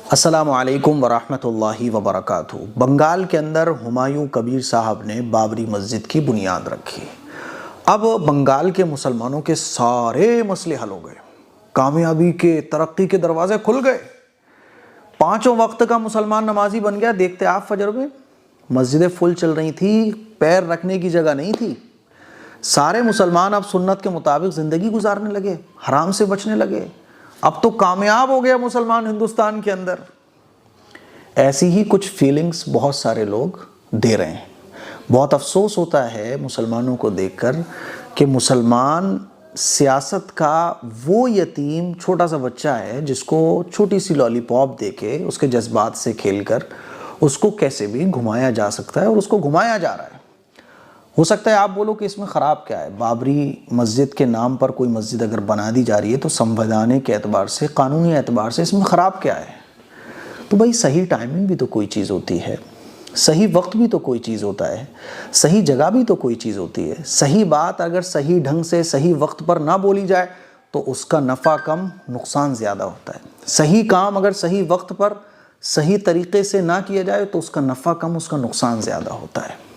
السلام علیکم ورحمۃ اللہ وبرکاتہ۔ بنگال کے اندر ہمایوں کبیر صاحب نے بابری مسجد کی بنیاد رکھی۔ اب بنگال کے مسلمانوں کے سارے مسئلے حل ہو گئے، کامیابی کے، ترقی کے دروازے کھل گئے۔ پانچوں وقت کا مسلمان نمازی بن گیا۔ دیکھتے آپ فجر میں مسجدیں فل چل رہی تھی، پیر رکھنے کی جگہ نہیں تھی۔ سارے مسلمان اب سنت کے مطابق زندگی گزارنے لگے، حرام سے بچنے لگے۔ اب تو کامیاب ہو گیا مسلمان ہندوستان کے اندر۔ ایسی ہی کچھ فیلنگز بہت سارے لوگ دے رہے ہیں۔ بہت افسوس ہوتا ہے مسلمانوں کو دیکھ کر کہ مسلمان سیاست کا وہ یتیم چھوٹا سا بچہ ہے جس کو چھوٹی سی لالی پاپ دے کے اس کے جذبات سے کھیل کر اس کو کیسے بھی گھمایا جا سکتا ہے، اور اس کو گھمایا جا رہا ہے۔ ہو سکتا ہے آپ بولو کہ اس میں خراب کیا ہے؟ بابری مسجد کے نام پر کوئی مسجد اگر بنا دی جا رہی ہے تو سمویدھانک کے اعتبار سے، قانونی اعتبار سے اس میں خراب کیا ہے؟ تو بھائی صحیح ٹائمنگ بھی تو کوئی چیز ہوتی ہے، صحیح وقت بھی تو کوئی چیز ہوتا ہے، صحیح جگہ بھی تو کوئی چیز ہوتی ہے۔ صحیح بات اگر صحیح ڈھنگ سے صحیح وقت پر نہ بولی جائے تو اس کا نفع کم، نقصان زیادہ ہوتا ہے۔ صحیح کام اگر صحیح وقت پر صحیح طریقے سے نہ کیا جائے تو اس کا نفع کم، اس کا نقصان زیادہ ہوتا ہے۔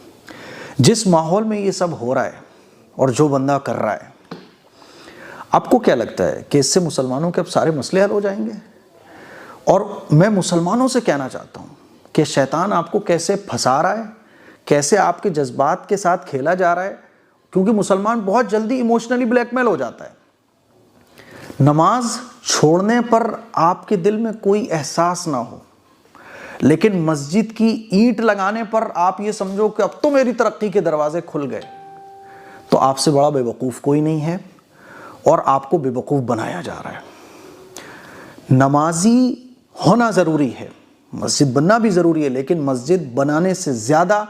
جس ماحول میں یہ سب ہو رہا ہے اور جو بندہ کر رہا ہے، آپ کو کیا لگتا ہے کہ اس سے مسلمانوں کے اب سارے مسئلے حل ہو جائیں گے؟ اور میں مسلمانوں سے کہنا چاہتا ہوں کہ شیطان آپ کو کیسے پھنسا رہا ہے، کیسے آپ کے جذبات کے ساتھ کھیلا جا رہا ہے، کیونکہ مسلمان بہت جلدی ایموشنلی بلیک میل ہو جاتا ہے۔ نماز چھوڑنے پر آپ کے دل میں کوئی احساس نہ ہو، لیکن مسجد کی اینٹ لگانے پر آپ یہ سمجھو کہ اب تو میری ترقی کے دروازے کھل گئے، تو آپ سے بڑا بے وقوف کوئی نہیں ہے، اور آپ کو بے وقوف بنایا جا رہا ہے۔ نمازی ہونا ضروری ہے، مسجد بننا بھی ضروری ہے، لیکن مسجد بنانے سے زیادہ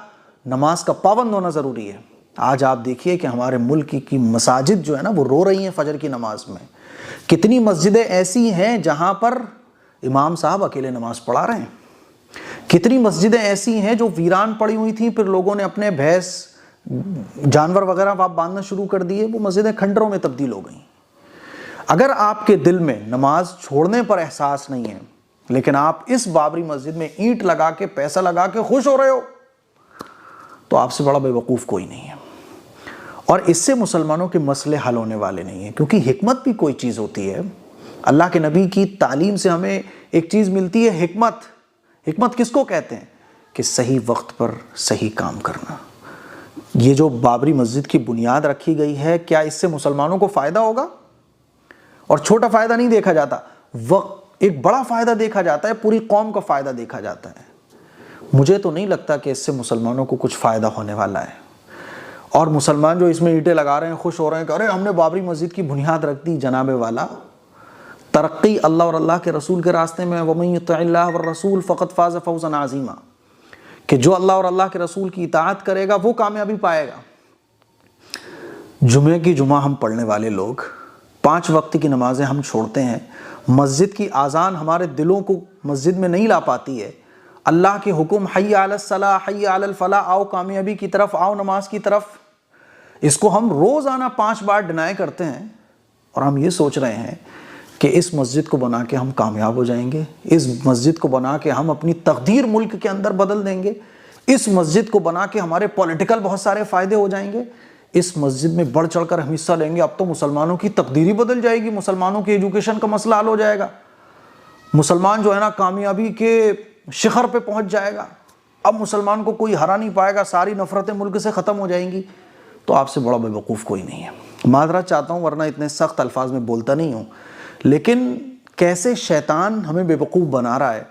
نماز کا پابند ہونا ضروری ہے۔ آج آپ دیکھیے کہ ہمارے ملک کی مساجد جو ہے نا وہ رو رہی ہیں فجر کی نماز میں۔ کتنی مسجدیں ایسی ہیں جہاں پر امام صاحب اکیلے نماز پڑھا رہے ہیں۔ کتنی مسجدیں ایسی ہیں جو ویران پڑی ہوئی تھیں، پھر لوگوں نے اپنے بھینس، جانور وغیرہ باندھنا شروع کر دیے، وہ مسجدیں کھنڈروں میں تبدیل ہو گئیں۔ اگر آپ کے دل میں نماز چھوڑنے پر احساس نہیں ہے، لیکن آپ اس بابری مسجد میں اینٹ لگا کے، پیسہ لگا کے خوش ہو رہے ہو، تو آپ سے بڑا بے وقوف کوئی نہیں ہے۔ اور اس سے مسلمانوں کے مسئلے حل ہونے والے نہیں ہیں، کیونکہ حکمت بھی کوئی چیز ہوتی ہے۔ اللہ کے نبی کی تعلیم سے ہمیں ایک چیز ملتی ہے، حکمت۔ حکمت کس کو کہتے ہیں؟ کہ صحیح وقت پر صحیح کام کرنا۔ یہ جو بابری مسجد کی بنیاد رکھی گئی ہے، کیا اس سے مسلمانوں کو فائدہ ہوگا؟ اور چھوٹا فائدہ نہیں دیکھا جاتا، ایک بڑا فائدہ دیکھا جاتا ہے، پوری قوم کا فائدہ دیکھا جاتا ہے۔ مجھے تو نہیں لگتا کہ اس سے مسلمانوں کو کچھ فائدہ ہونے والا ہے۔ اور مسلمان جو اس میں اینٹیں لگا رہے ہیں، خوش ہو رہے ہیں کہ ارے ہم نے بابری مسجد کی بنیاد رکھ دی۔ جناب والا، ترقی اللہ اور اللہ کے رسول کے راستے میں، وَمَن يُطِعِ اللَّهَ وَالرَّسُولَ فَقَدْ فَازَ فَوْزًا عَظِيمًا، کہ جو اللہ اور اللہ کے رسول کی اطاعت کرے گا وہ کامیابی پائے گا۔ جمعے کی جمعہ ہم پڑھنے والے لوگ، 5 وقت کی نمازیں ہم چھوڑتے ہیں، مسجد کی اذان ہمارے دلوں کو مسجد میں نہیں لا پاتی ہے۔ اللہ کے حکم حی علی الصلاح، حی علی الفلاح، آؤ کامیابی کی طرف، آؤ نماز کی طرف، اس کو ہم روزانہ 5 بار ڈینائی کرتے ہیں، اور ہم یہ سوچ رہے ہیں کہ اس مسجد کو بنا کے ہم کامیاب ہو جائیں گے، اس مسجد کو بنا کے ہم اپنی تقدیر ملک کے اندر بدل دیں گے، اس مسجد کو بنا کے ہمارے پولیٹیکل بہت سارے فائدے ہو جائیں گے، اس مسجد میں بڑھ چڑھ کر ہم حصہ لیں گے، اب تو مسلمانوں کی تقدیر ہی بدل جائے گی، مسلمانوں کی ایجوکیشن کا مسئلہ حل ہو جائے گا، مسلمان جو ہے نا کامیابی کے شخر پہ پہنچ جائے گا، اب مسلمان کو کوئی ہرا نہیں پائے گا، ساری نفرتیں ملک سے ختم ہو جائیں گی۔ تو آپ سے بڑا بے وقوف کوئی نہیں ہے۔ معذرت چاہتا ہوں، ورنہ اتنے سخت الفاظ میں بولتا نہیں ہوں، لیکن کیسے شیطان ہمیں بے وقوف بنا رہا ہے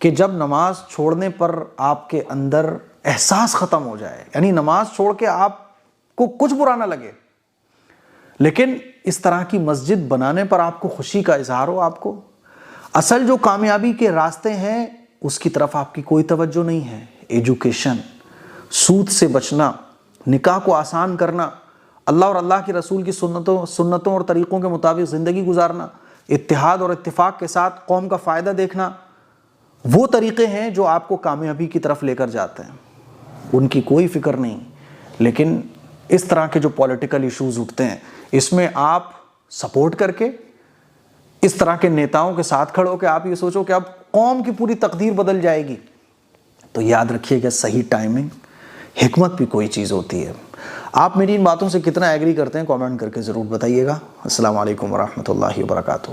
کہ جب نماز چھوڑنے پر آپ کے اندر احساس ختم ہو جائے، یعنی نماز چھوڑ کے آپ کو کچھ برا نہ لگے، لیکن اس طرح کی مسجد بنانے پر آپ کو خوشی کا اظہار ہو۔ آپ کو اصل جو کامیابی کے راستے ہیں اس کی طرف آپ کی کوئی توجہ نہیں ہے۔ ایجوکیشن، سود سے بچنا، نکاح کو آسان کرنا، اللہ اور اللہ کے رسول کی سنتوں اور طریقوں کے مطابق زندگی گزارنا، اتحاد اور اتفاق کے ساتھ قوم کا فائدہ دیکھنا، وہ طریقے ہیں جو آپ کو کامیابی کی طرف لے کر جاتے ہیں۔ ان کی کوئی فکر نہیں، لیکن اس طرح کے جو پولیٹیکل ایشوز اٹھتے ہیں، اس میں آپ سپورٹ کر کے اس طرح کے نیتاؤں کے ساتھ کھڑو کہ آپ یہ سوچو کہ اب قوم کی پوری تقدیر بدل جائے گی۔ تو یاد رکھیے کہ صحیح ٹائمنگ، حکمت بھی کوئی چیز ہوتی ہے۔ آپ میری ان باتوں سے کتنا ایگری کرتے ہیں کامنٹ کر کے ضرور بتائیے گا۔ السلام علیکم ورحمۃ اللہ وبرکاتہ۔